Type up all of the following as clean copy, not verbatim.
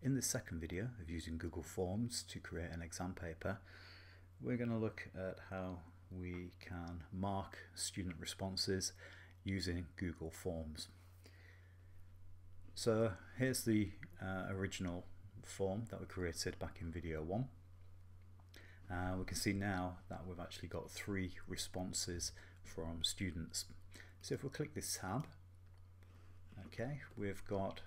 In this second video of using Google Forms to create an exam paper, we're going to look at how we can mark student responses using Google Forms. So here's the original form that we created back in video 1. We can see now that we've actually got 3 responses from students. So if we click this tab, okay, we've got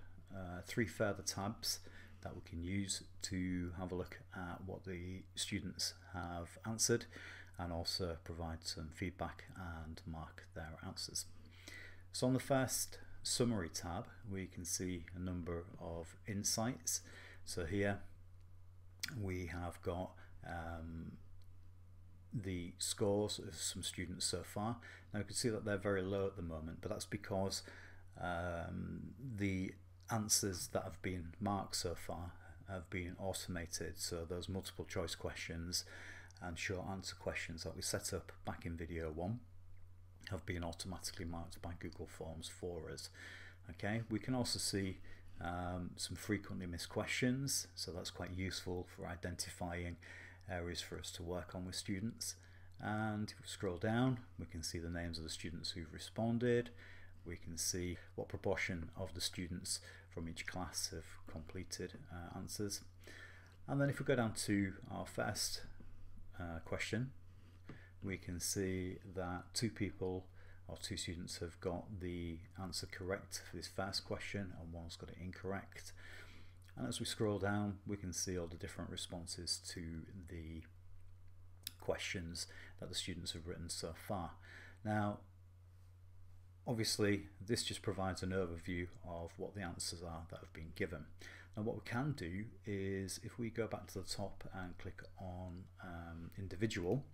3 further tabs that we can use to have a look at what the students have answered and also provide some feedback and mark their answers. So on the first summary tab we can see a number of insights. So here we have got the scores of some students so far. Now you can see that they're very low at the moment, but that's because the answers that have been marked so far have been automated. So those multiple choice questions and short answer questions that we set up back in video 1 have been automatically marked by Google Forms for us. Okay, we can also see some frequently missed questions, so that's quite useful for identifying areas for us to work on with students. And if we scroll down, we can see the names of the students who've responded. We can see what proportion of the students from each class have completed answers. And then if we go down to our first question, we can see that 2 students have got the answer correct for this first question and one's got it incorrect. And as we scroll down, we can see all the different responses to the questions that the students have written so far. Now, obviously, this just provides an overview of what the answers are that have been given. Now, what we can do is, if we go back to the top and click on individual,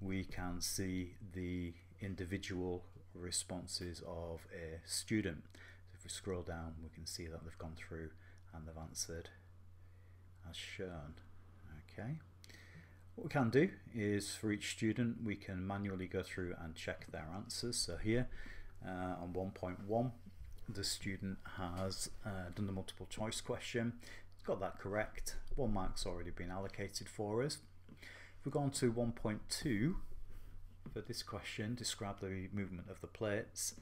we can see the individual responses of a student. So if we scroll down, we can see that they've gone through and they've answered as shown. Okay. What we can do is, for each student, we can manually go through and check their answers. So here on 1.1, the student has done the multiple choice question, got that correct, 1 mark's already been allocated for us. If we go on to 1.2, for this question, describe the movement of the plates,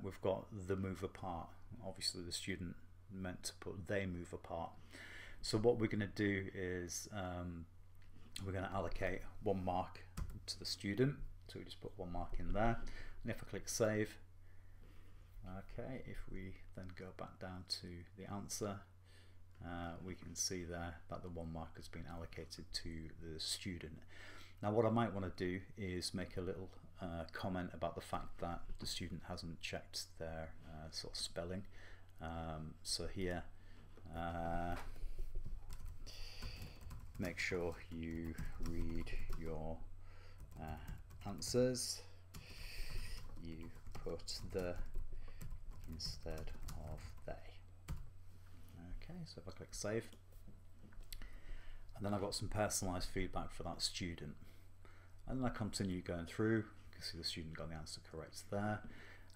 we've got the move apart. Obviously the student meant to put they move apart. So what we're going to do is we're going to allocate 1 mark to the student, so we just put 1 mark in there, and if I click save, okay, if we then go back down to the answer, we can see there that the 1 mark has been allocated to the student. Now what I might want to do is make a little comment about the fact that the student hasn't checked their sort of spelling. So here, make sure you read your answers. You put the instead of they. Okay, so if I click save, and then I've got some personalised feedback for that student, and then I continue going through. You can see the student got the answer correct there,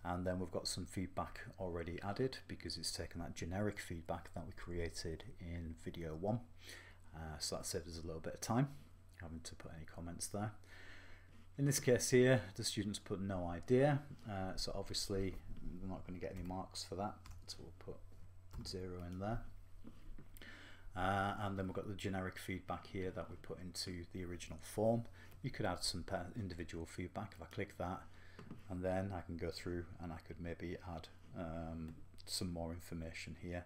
and then we've got some feedback already added because it's taken that generic feedback that we created in video 1. So that saved us a little bit of time having to put any comments there. In this case here, the students put no idea, so obviously we're not going to get any marks for that, so we'll put 0 in there. And then we've got the generic feedback here that we put into the original form. You could add some individual feedback if I click that, and then I can go through and I could maybe add some more information here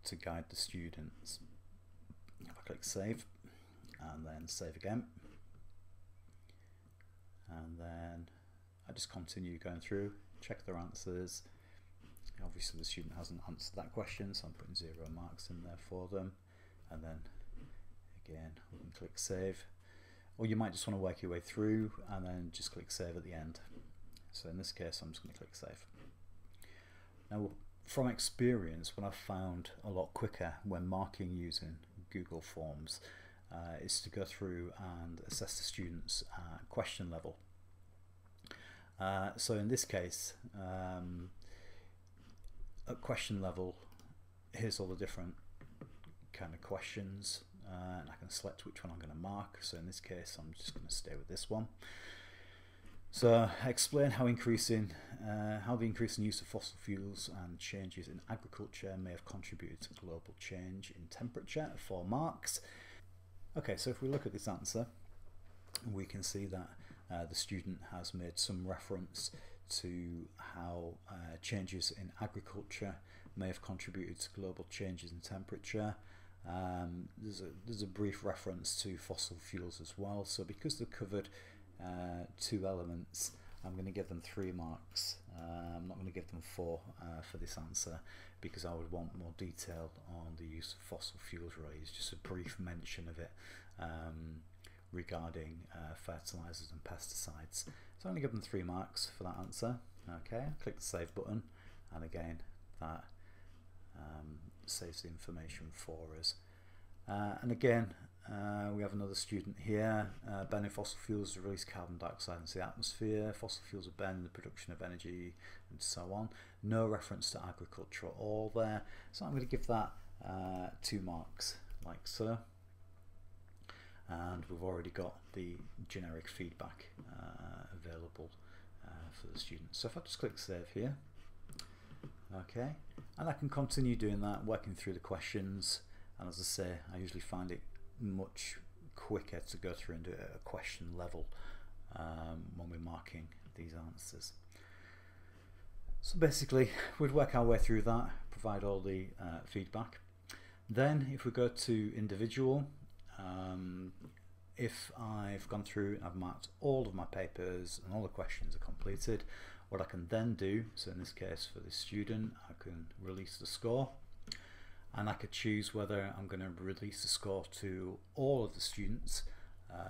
to guide the students. If I click save and then save again, and then I just continue going through, check their answers. Obviously the student hasn't answered that question, so I'm putting 0 marks in there for them, and then again we can click save, or you might just want to work your way through and then just click save at the end. So in this case I'm just going to click save. Now from experience, what I've found a lot quicker when marking using Google Forms is to go through and assess the students' question level. So in this case, at question level, here's all the different kind of questions, and I can select which one I'm going to mark. So in this case I'm just going to stay with this one. So explain how the increasing use of fossil fuels and changes in agriculture may have contributed to global change in temperature, 4 marks. Okay, so if we look at this answer, we can see that the student has made some reference to how changes in agriculture may have contributed to global changes in temperature. There's a brief reference to fossil fuels as well. So because they've covered 2 elements, I'm going to give them 3 marks. I'm not going to give them 4 for this answer, because I would want more detail on the use of fossil fuels. Really, it's just a brief mention of it regarding fertilizers and pesticides. So I'm going to give them 3 marks for that answer. Okay, click the save button, and again that saves the information for us. And again, we have another student here. Burning fossil fuels to release carbon dioxide into the atmosphere. Fossil fuels are burned in the production of energy, and so on. No reference to agriculture at all there. So I'm going to give that 2 marks, like so. And we've already got the generic feedback available for the students. So if I just click save here, okay, and I can continue doing that, working through the questions. And as I say, I usually find it much quicker to go through and do it at a question level when we're marking these answers. So basically we'd work our way through that, provide all the feedback. Then if we go to individual, if I've gone through and I've marked all of my papers and all the questions are completed, what I can then do, so in this case for this student, I can release the score. And I could choose whether I'm going to release the score to all of the students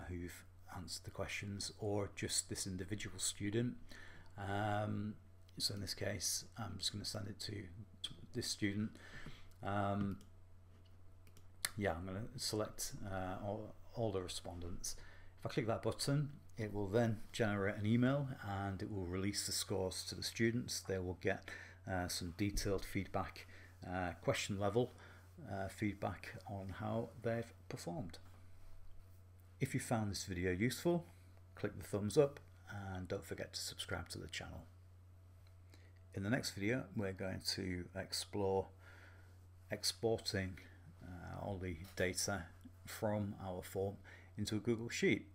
who've answered the questions, or just this individual student. So in this case I'm just going to send it to this student. Yeah, I'm going to select all the respondents. If I click that button, it will then generate an email and it will release the scores to the students. They will get some detailed feedback, question level feedback on how they've performed. If you found this video useful, click the thumbs up and don't forget to subscribe to the channel. In the next video we're going to explore exporting all the data from our form into a Google Sheet.